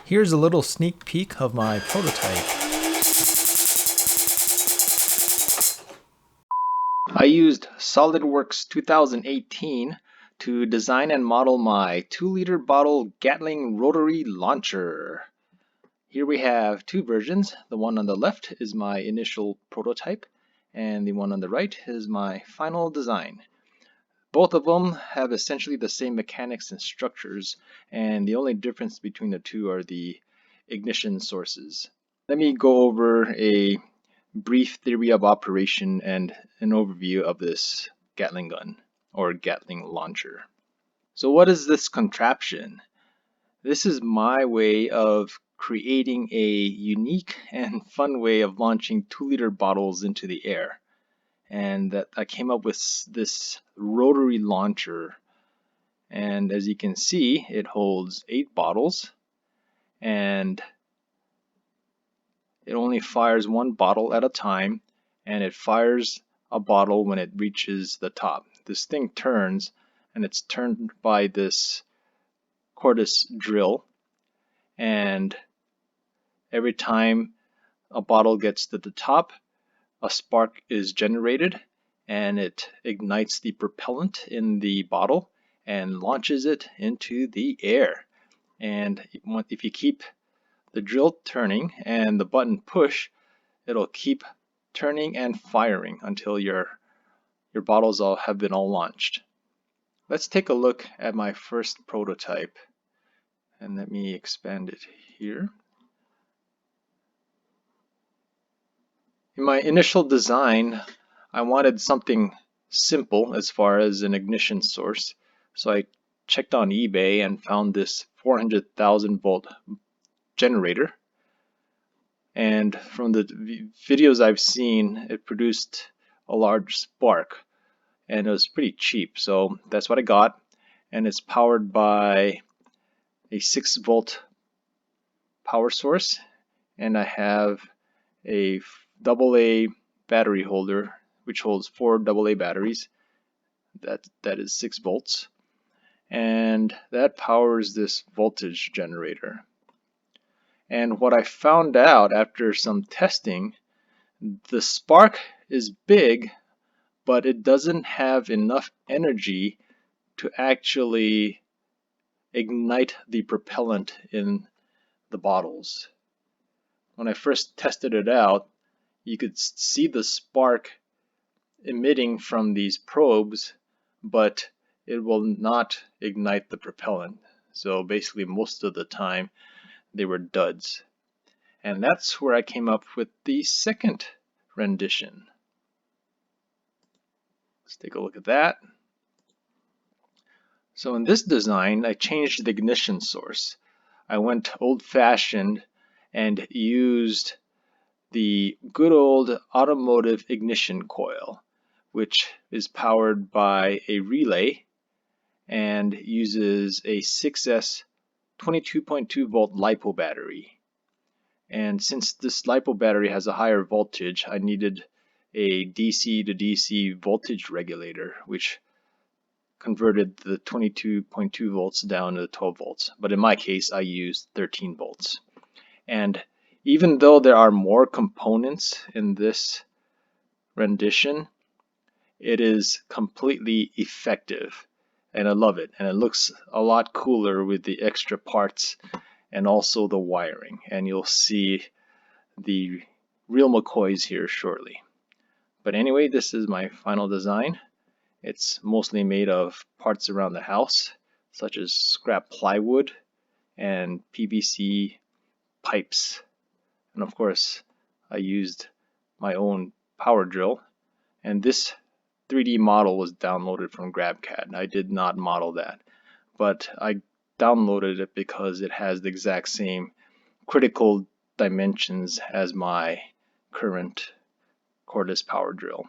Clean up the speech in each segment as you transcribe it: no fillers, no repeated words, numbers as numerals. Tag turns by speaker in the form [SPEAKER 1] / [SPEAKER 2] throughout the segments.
[SPEAKER 1] Here's a little sneak peek of my prototype. I used SolidWorks 2018 to design and model my 2-liter bottle Gatling rotary launcher. Here we have two versions. The one on the left is my initial prototype, and the one on the right is my final design. Both of them have essentially the same mechanics and structures, and the only difference between the two are the ignition sources. Let me go over a brief theory of operation and an overview of this Gatling gun or Gatling launcher. So what is this contraption? This is my way of creating a unique and fun way of launching 2-liter bottles into the air. And that I came up with this rotary launcher, and as you can see, it holds 8 bottles, and it only fires one bottle at a time, and it fires a bottle when it reaches the top. This thing turns, and it's turned by this cordless drill, and every time a bottle gets to the top, a spark is generated, and it ignites the propellant in the bottle and launches it into the air. And if you keep the drill turning and the button push, it'll keep turning and firing until your bottles have been all launched. Let's take a look at my first prototype, and let me expand it here. In my initial design, I wanted something simple as far as an ignition source, so I checked on eBay and found this 400,000 volt generator. And from the videos I've seen, it produced a large spark, and it was pretty cheap, so that's what I got. And it's powered by a 6-volt power source, and I have a AA battery holder which holds 4 AA batteries. That is 6 volts, and that powers this voltage generator. And what I found out after some testing, the spark is big, but it doesn't have enough energy to actually ignite the propellant in the bottles. When I first tested it out, you could see the spark emitting from these probes, but it will not ignite the propellant. So basically most of the time they were duds. And that's where I came up with the second rendition. Let's take a look at that. So in this design, I changed the ignition source. I went old-fashioned and used the good old automotive ignition coil, which is powered by a relay and uses a 6S 22.2 volt LiPo battery. And since this LiPo battery has a higher voltage, I needed a DC to DC voltage regulator, which converted the 22.2 volts down to 12 volts. But in my case, I used 13 volts. And even though there are more components in this rendition, it is completely effective, and I love it. And it looks a lot cooler with the extra parts and also the wiring. And you'll see the real McCoys here shortly. But anyway, this is my final design. It's mostly made of parts around the house, such as scrap plywood and PVC pipes. And of course, I used my own power drill. And this 3D model was downloaded from GrabCAD. I did not model that, but I downloaded it because it has the exact same critical dimensions as my current cordless power drill.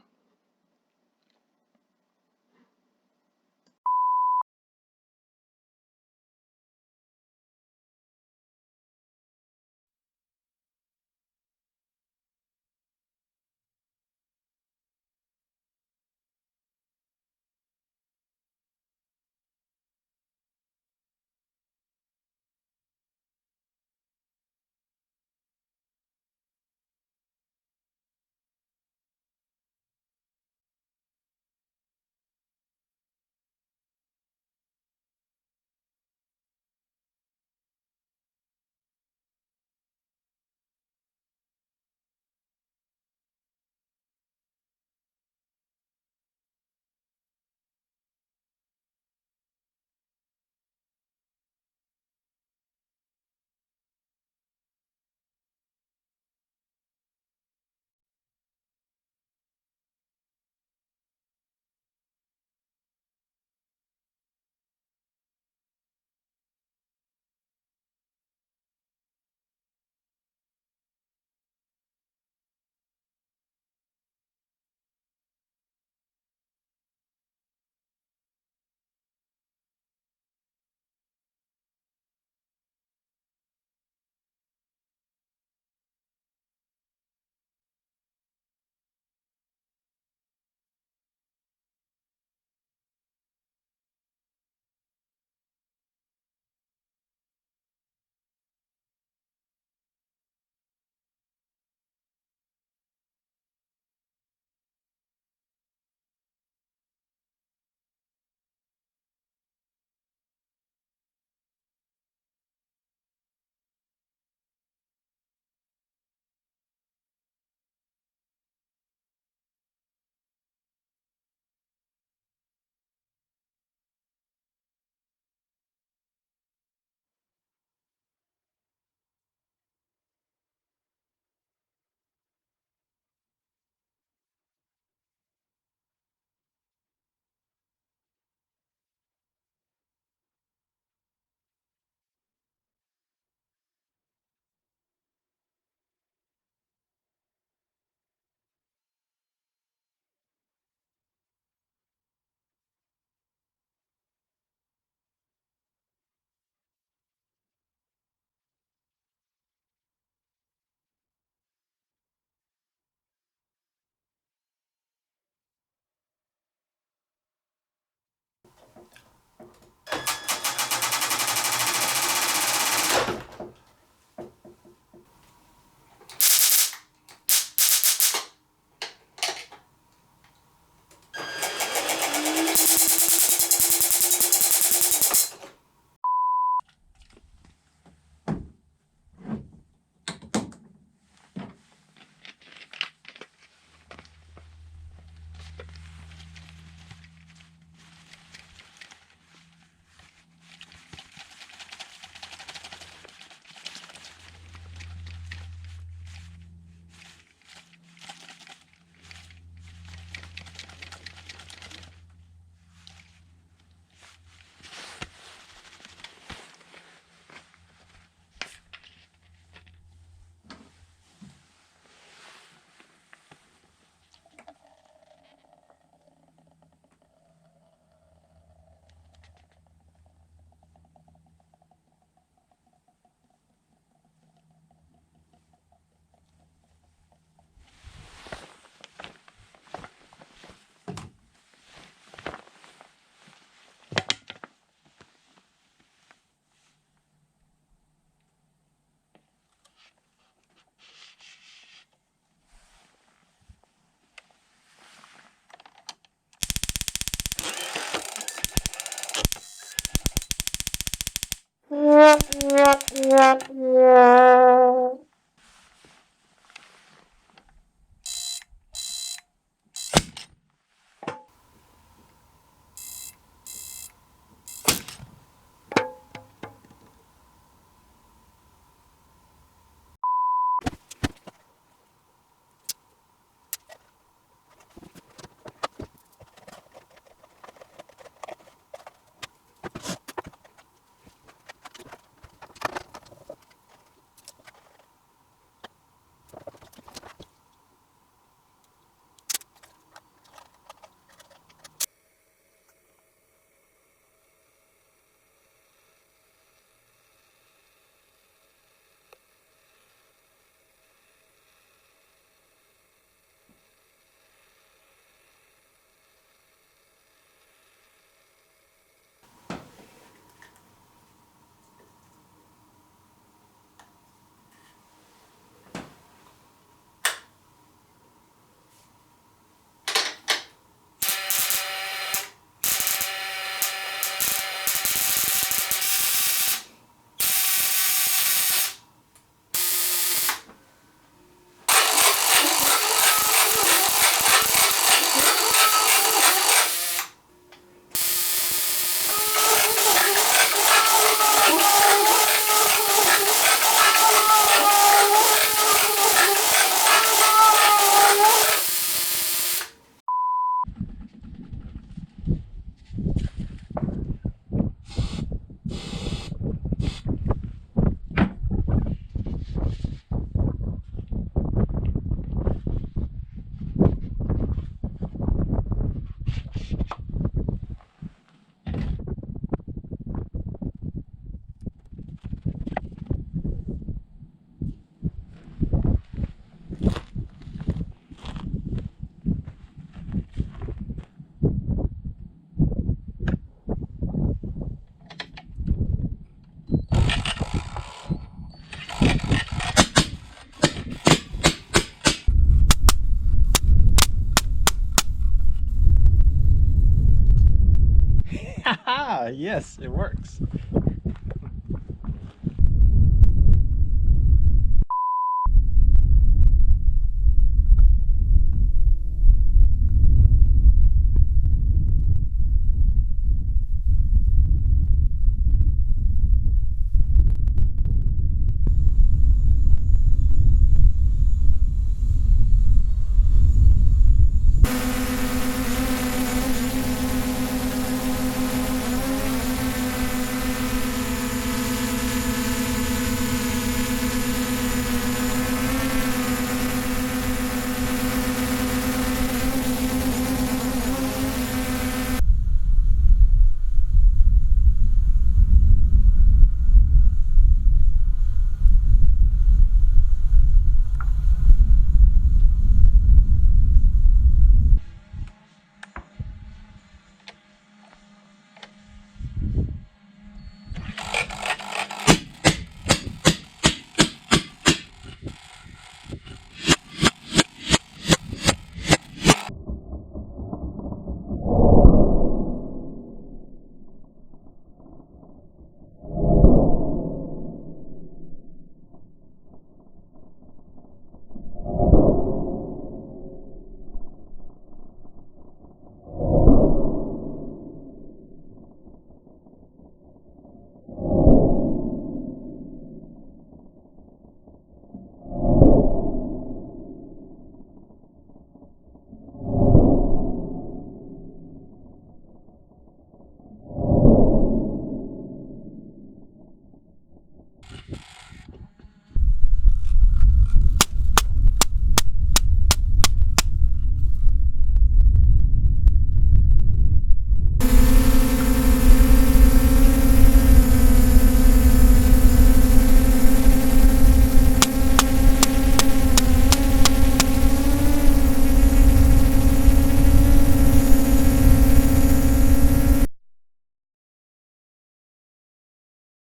[SPEAKER 2] Yes, it works.